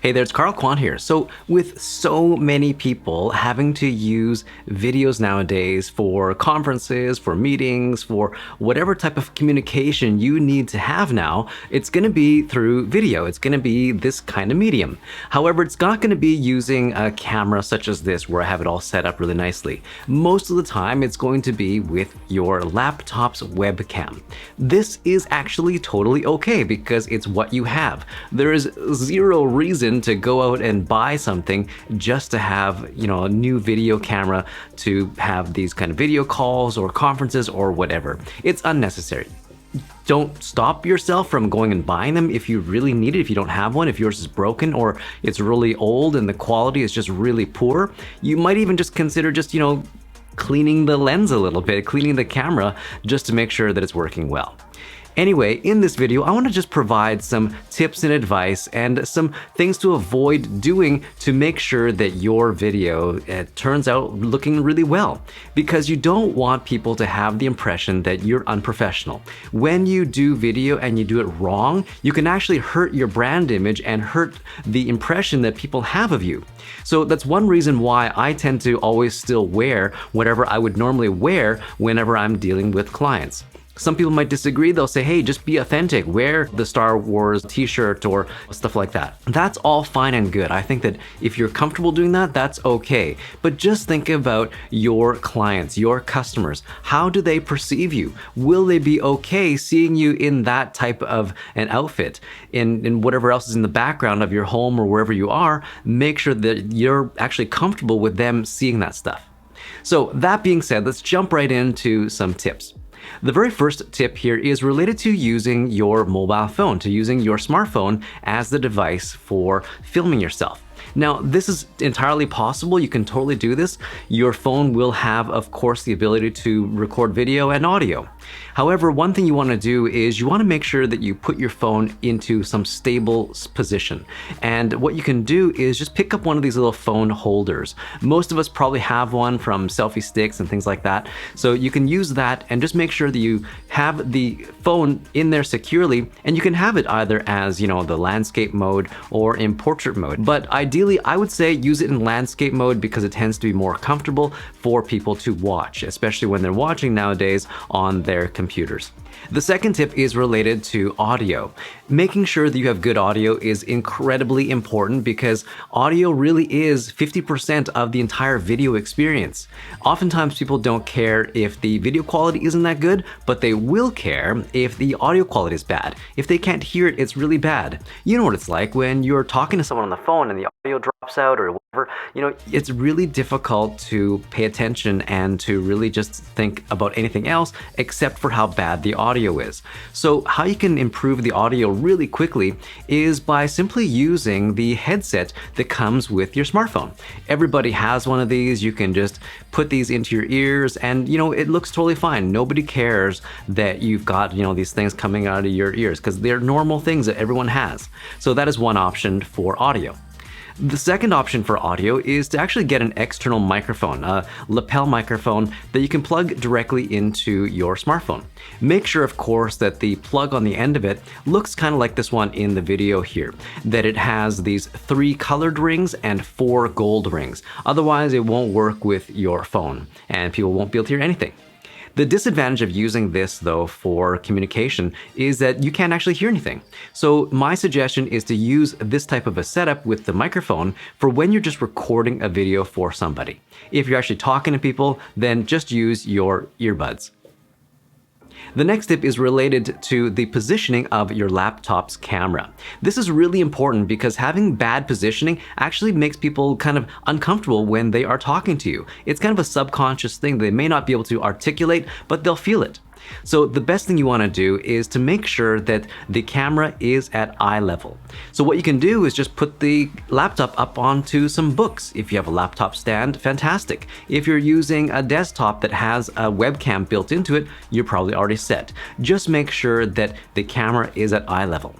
Hey there, it's Carl Kwan here. So with so many people having to use videos nowadays for conferences, for meetings, for whatever type of communication you need to have now, it's going to be through video. It's going to be this kind of medium. However, it's not going to be using a camera such as this where I have it all set up really nicely. Most of the time, it's going to be with your laptop's webcam. This is actually totally okay because it's what you have. There is zero reason to go out and buy something just to have, a new video camera to have these kind of video calls or conferences or whatever. It's unnecessary. Don't stop yourself from going and buying them if you really need it, if you don't have one, if yours is broken or it's really old and the quality is just really poor. You might even just consider cleaning the lens a little bit, cleaning the camera just to make sure that it's working well. Anyway, in this video, I want to just provide some tips and advice and some things to avoid doing to make sure that your video turns out looking really well. Because you don't want people to have the impression that you're unprofessional. When you do video and you do it wrong, you can actually hurt your brand image and hurt the impression that people have of you. So that's one reason why I tend to always still wear whatever I would normally wear whenever I'm dealing with clients. Some people might disagree. They'll say, hey, just be authentic. Wear the Star Wars t-shirt or stuff like that. That's all fine and good. I think that if you're comfortable doing that, that's okay. But just think about your clients, your customers. How do they perceive you? Will they be okay seeing you in that type of an outfit? In whatever else is in the background of your home or wherever you are, make sure that you're actually comfortable with them seeing that stuff. So that being said, let's jump right into some tips. The very first tip here is related to using your mobile phone, to using your smartphone as the device for filming yourself. Now, this is entirely possible. You can totally do this. Your phone will have, of course, the ability to record video and audio. However, one thing you want to do is you want to make sure that you put your phone into some stable position. And what you can do is just pick up one of these little phone holders. Most of us probably have one from selfie sticks and things like that. So you can use that and just make sure that you have the phone in there securely, and you can have it either as, the landscape mode or in portrait mode. But ideally, I would say use it in landscape mode because it tends to be more comfortable for people to watch, especially when they're watching nowadays on their computers. The second tip is related to audio. Making sure that you have good audio is incredibly important because audio really is 50% of the entire video experience. Oftentimes people don't care if the video quality isn't that good, but they will care if the audio quality is bad. If they can't hear it, it's really bad. You know what it's like when you're talking to someone on the phone and the audio drops out or whatever. It's really difficult to pay attention and to really just think about anything else except for how bad the audio is. So how you can improve the audio really quickly is by simply using the headset that comes with your smartphone. Everybody has one of these. You can just put these into your ears and it looks totally fine. Nobody cares that you've got these things coming out of your ears because they're normal things that everyone has. So that is one option for audio. The second option for audio is to actually get an external microphone, a lapel microphone that you can plug directly into your smartphone. Make sure, of course, that the plug on the end of it looks kind of like this one in the video here, that it has these 3 colored rings and 4 gold rings. Otherwise, it won't work with your phone and people won't be able to hear anything. The disadvantage of using this, though, for communication is that you can't actually hear anything. So my suggestion is to use this type of a setup with the microphone for when you're just recording a video for somebody. If you're actually talking to people, then just use your earbuds. The next tip is related to the positioning of your laptop's camera. This is really important because having bad positioning actually makes people kind of uncomfortable when they are talking to you. It's kind of a subconscious thing they may not be able to articulate, but they'll feel it. So the best thing you want to do is to make sure that the camera is at eye level. So what you can do is just put the laptop up onto some books. If you have a laptop stand, fantastic. If you're using a desktop that has a webcam built into it, you're probably already set. Just make sure that the camera is at eye level.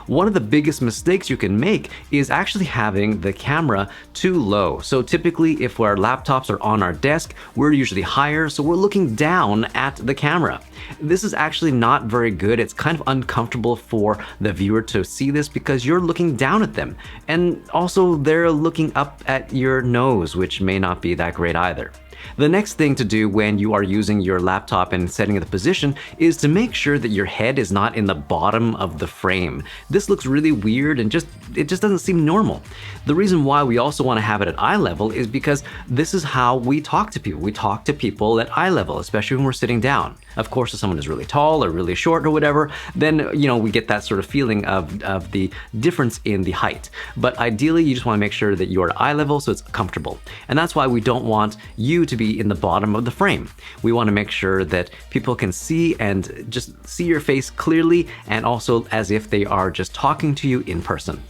One of the biggest mistakes you can make is actually having the camera too low. So typically if our laptops are on our desk, we're usually higher, so we're looking down at the camera. This is actually not very good. It's kind of uncomfortable for the viewer to see this because you're looking down at them. And also they're looking up at your nose, which may not be that great either. The next thing to do when you are using your laptop and setting the position is to make sure that your head is not in the bottom of the frame. This looks really weird and it just doesn't seem normal. The reason why we also want to have it at eye level is because this is how we talk to people. We talk to people at eye level, especially when we're sitting down. Of course, if someone is really tall or really short or whatever, then we get that sort of feeling of the difference in the height. But ideally, you just want to make sure that you're at eye level so it's comfortable. And that's why we don't want you to be in the bottom of the frame. We want to make sure that people can see and just see your face clearly and also as if they are just talking to you in person.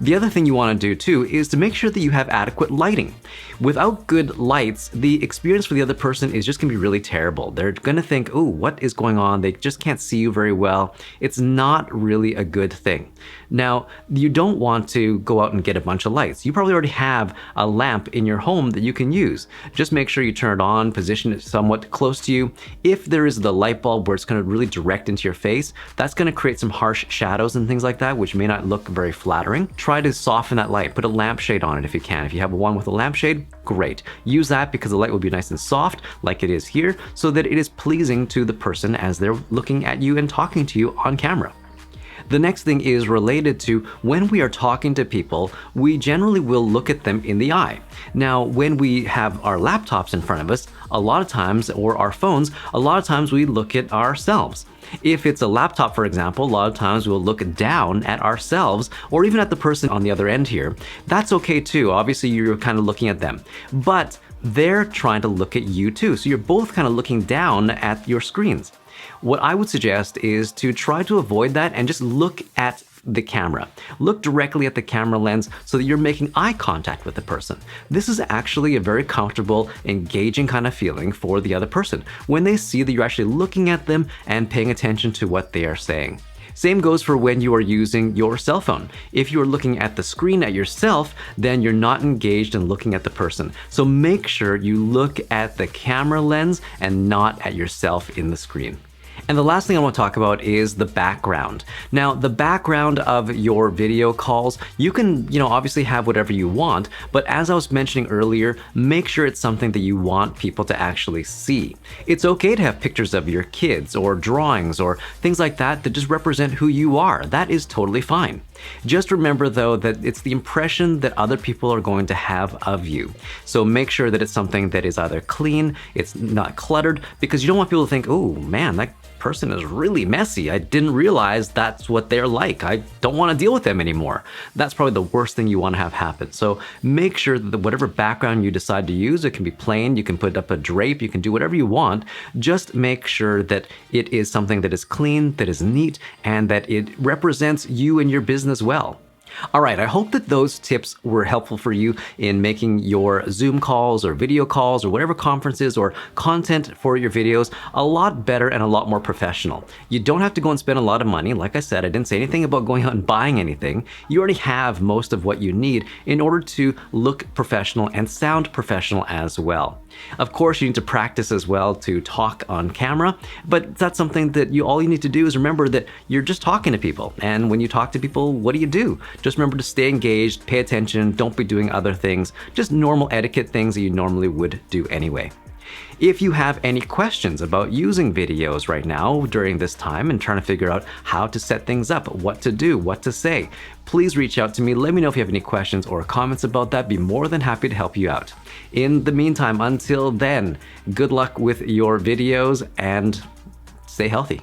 The other thing you want to do too is to make sure that you have adequate lighting. Without good lights, the experience for the other person is just going to be really terrible. They're going to think, oh, what is going on? They just can't see you very well. It's not really a good thing. Now, you don't want to go out and get a bunch of lights. You probably already have a lamp in your home that you can use. Just make sure you turn it on, position it somewhat close to you. If there is the light bulb where it's going to really direct into your face, that's going to create some harsh shadows and things like that, which may not look very flattering. Try to soften that light. Put a lampshade on it if you can. If you have one with a lampshade, great. Use that because the light will be nice and soft, like it is here, so that it is pleasing to the person as they're looking at you and talking to you on camera. The next thing is related to when we are talking to people, we generally will look at them in the eye. Now, when we have our laptops in front of us, a lot of times, or our phones, a lot of times we look at ourselves. If it's a laptop, for example, a lot of times we'll look down at ourselves or even at the person on the other end here. That's okay too. Obviously, you're kind of looking at them, but they're trying to look at you too. So you're both kind of looking down at your screens. What I would suggest is to try to avoid that and just look at the camera. Look directly at the camera lens so that you're making eye contact with the person. This is actually a very comfortable, engaging kind of feeling for the other person when they see that you're actually looking at them and paying attention to what they are saying. Same goes for when you are using your cell phone. If you are looking at the screen at yourself, then you're not engaged in looking at the person. So make sure you look at the camera lens and not at yourself in the screen. And the last thing I want to talk about is the background. Now, the background of your video calls, you can, obviously have whatever you want, but as I was mentioning earlier, make sure it's something that you want people to actually see. It's okay to have pictures of your kids or drawings or things like that that just represent who you are. That is totally fine. Just remember though that it's the impression that other people are going to have of you. So make sure that it's something that is either clean, it's not cluttered, because you don't want people to think, oh man, that person is really messy. I didn't realize that's what they're like. I don't want to deal with them anymore. That's probably the worst thing you want to have happen. So make sure that whatever background you decide to use, it can be plain, you can put up a drape, you can do whatever you want. Just make sure that it is something that is clean, that is neat, and that it represents you and your business well. All right, I hope that those tips were helpful for you in making your Zoom calls or video calls or whatever conferences or content for your videos a lot better and a lot more professional. You don't have to go and spend a lot of money. Like I said, I didn't say anything about going out and buying anything. You already have most of what you need in order to look professional and sound professional as well. Of course, you need to practice as well to talk on camera, but that's something that all you need to do is remember that you're just talking to people. And when you talk to people, what do? Just remember to stay engaged, pay attention, don't be doing other things, just normal etiquette things that you normally would do anyway. If you have any questions about using videos right now during this time and trying to figure out how to set things up, what to do, what to say, please reach out to me. Let me know if you have any questions or comments about that. Be more than happy to help you out. In the meantime, until then, good luck with your videos and stay healthy.